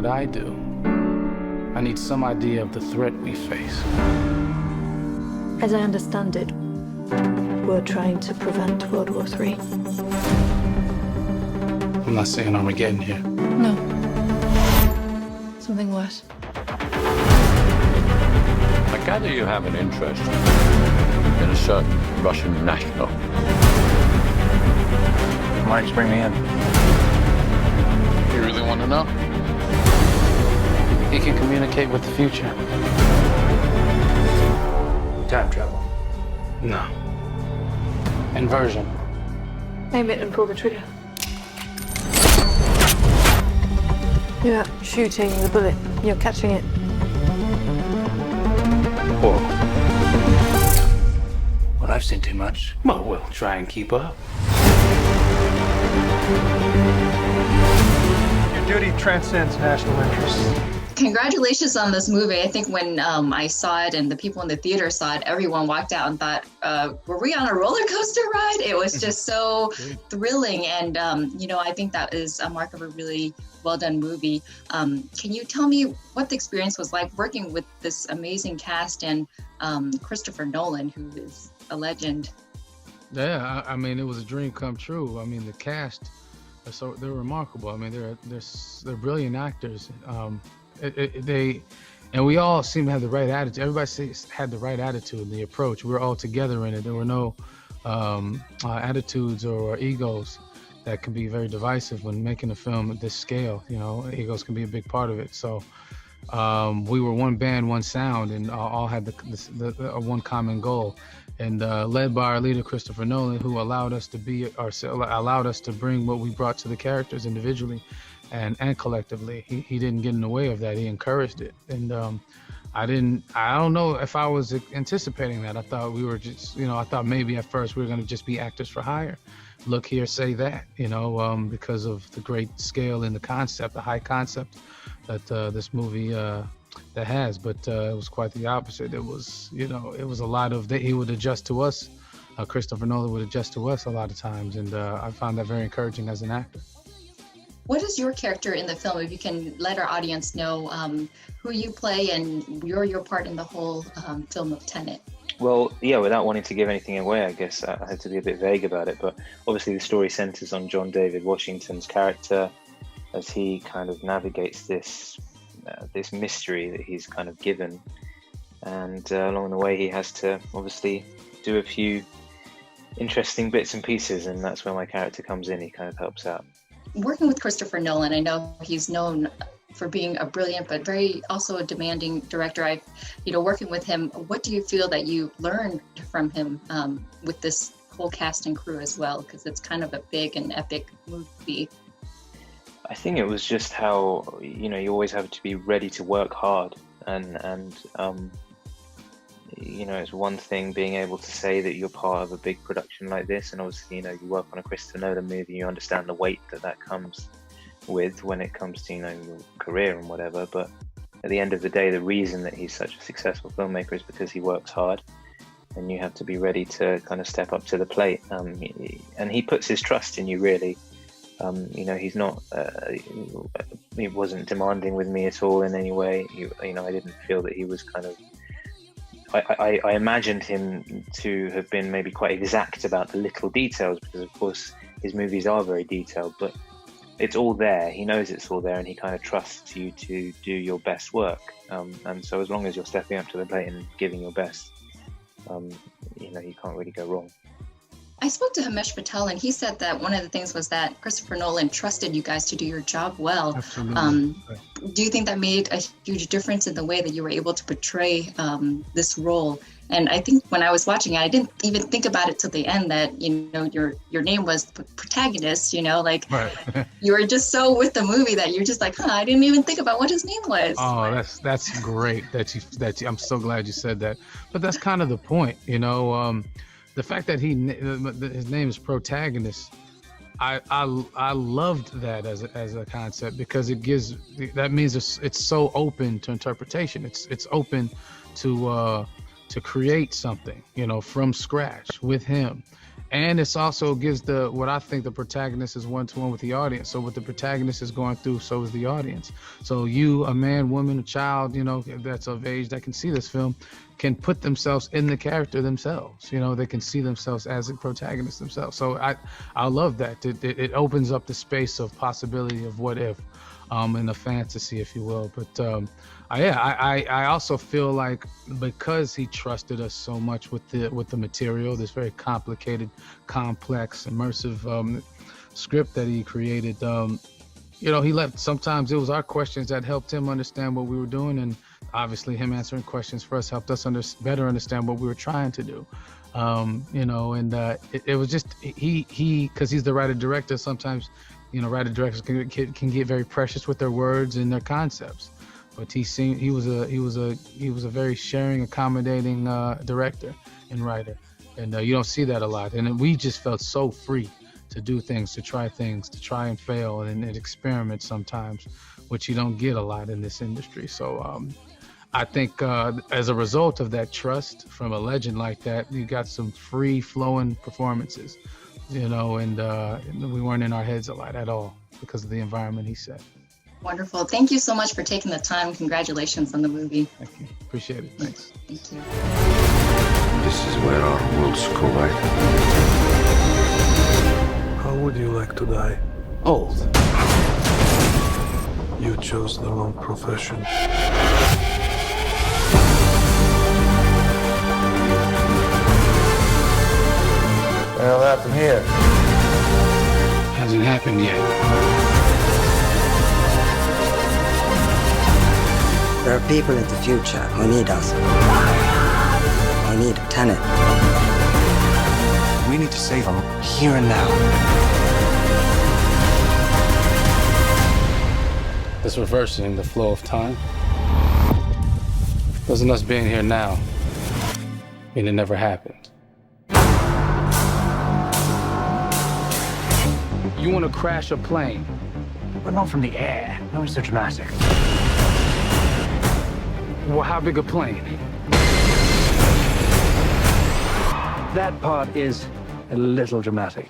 what I do, I need some idea of the threat we face. As I understand it, we're trying to prevent World War III. I'm not saying Armageddon here. No. Something worse. I gather you have an interest in a certain Russian national. Mike's bring me in. You really want to know? He can communicate with the future. Time travel. No. Inversion. Aim it and pull the trigger. You're not shooting the bullet, you're catching it. Whoa. Well, I've seen too much. Well, we'll try and keep up. Your duty transcends national interests. Congratulations on this movie. I think when I saw it and the people in the theater saw it, everyone walked out and thought, were we on a roller coaster ride? It was just so thrilling. And, I think that is a mark of a really well done movie. Can you tell me what the experience was like working with this amazing cast and Christopher Nolan, who is a legend? Yeah, I mean, it was a dream come true. I mean, the cast, they're remarkable. I mean, they're brilliant actors. And we all seem to have the right attitude. Everybody had the right attitude and the approach. We were all together in it. There were no attitudes or egos that can be very divisive when making a film at this scale. Egos can be a big part of it. So we were one band, one sound, and all had the one common goal. And led by our leader, Christopher Nolan, who allowed us to bring what we brought to the characters individually and collectively. He didn't get in the way of that. He encouraged it. And I don't know if I was anticipating that. I thought we were just, I thought maybe at first we were going to just be actors for hire. Look here, say that, because of the great scale and the concept, the high concept that this movie that has. But it was quite the opposite. It was, it was a lot of that. He would adjust to us. Christopher Nolan would adjust to us a lot of times. And I found that very encouraging as an actor. What is your character in the film, if you can let our audience know who you play and your part in the whole film of Tenet? Well, yeah, without wanting to give anything away, I guess I had to be a bit vague about it, but obviously the story centers on John David Washington's character as he kind of navigates this mystery that he's kind of given. And along the way, he has to obviously do a few interesting bits and pieces, and that's where my character comes in. He kind of helps out. Working with Christopher Nolan, I know he's known for being a brilliant but very also a demanding director. Working with him, what do you feel that you learned from him with this whole cast and crew as well? Because it's kind of a big and epic movie. I think it was just how, you always have to be ready to work hard. And it's one thing being able to say that you're part of a big production like this, and obviously, you work on a Christopher Nolan movie, you understand the weight that comes with when it comes to, your career and whatever. But at the end of the day, the reason that he's such a successful filmmaker is because he works hard, and you have to be ready to kind of step up to the plate. And he puts his trust in you, really. He's not, he wasn't demanding with me at all in any way. I didn't feel that he was kind of, I imagined him to have been maybe quite exact about the little details, because of course his movies are very detailed, but it's all there. He knows it's all there, and he kind of trusts you to do your best work. And so as long as you're stepping up to the plate and giving your best, you can't really go wrong. I spoke to HIMESH PATEL, and he said that one of the things was that Christopher Nolan trusted you guys to do your job well. Absolutely. Do you think that made a huge difference in the way that you were able to portray this role? And I think when I was watching it, I didn't even think about it till the end that, your name was Protagonist, Right. You were just so with the movie that you're just like, I didn't even think about what his name was. Oh, that's great that I'm so glad you said that. But that's kind of the point, the fact that his name is Protagonist, I loved that as a concept, because that means it's so open to interpretation. It's open to create something, from scratch with him. And it's also gives what I think the protagonist is one-to-one with the audience. So what the protagonist is going through, so is the audience. So you, a man, woman, a child, that's of age that can see this film, can put themselves in the character themselves. They can see themselves as a protagonist themselves. So I love that. It opens up the space of possibility of what if, and the fantasy, if you will. But I also feel like because he trusted us so much with the material, this very complicated, complex, immersive script that he created, he left. Sometimes it was our questions that helped him understand what we were doing, and obviously him answering questions for us helped us better understand what we were trying to do. It was just he because he's the writer-director. Sometimes, writer-directors can get very precious with their words and their concepts. But he was a very sharing, accommodating director and writer, and you don't see that a lot. And we just felt so free to do things, to try and fail and experiment sometimes, which you don't get a lot in this industry. So I think as a result of that trust from a legend like that, you got some free-flowing performances, and we weren't in our heads a lot at all because of the environment he set. Wonderful. Thank you so much for taking the time. Congratulations on the movie. Thank you. Appreciate it. Thanks. Thank you. This is where our worlds collide. How would you like to die? Old. You chose the wrong profession. What'll happen here? Hasn't happened yet. There are people in the future who need us. We need Tenet. We need to save them here and now. This reversing the flow of time. Doesn't us being here now mean it never happened? You want to crash a plane? But not from the air. No, it's so dramatic. Well, how big a plane? That part is a little dramatic.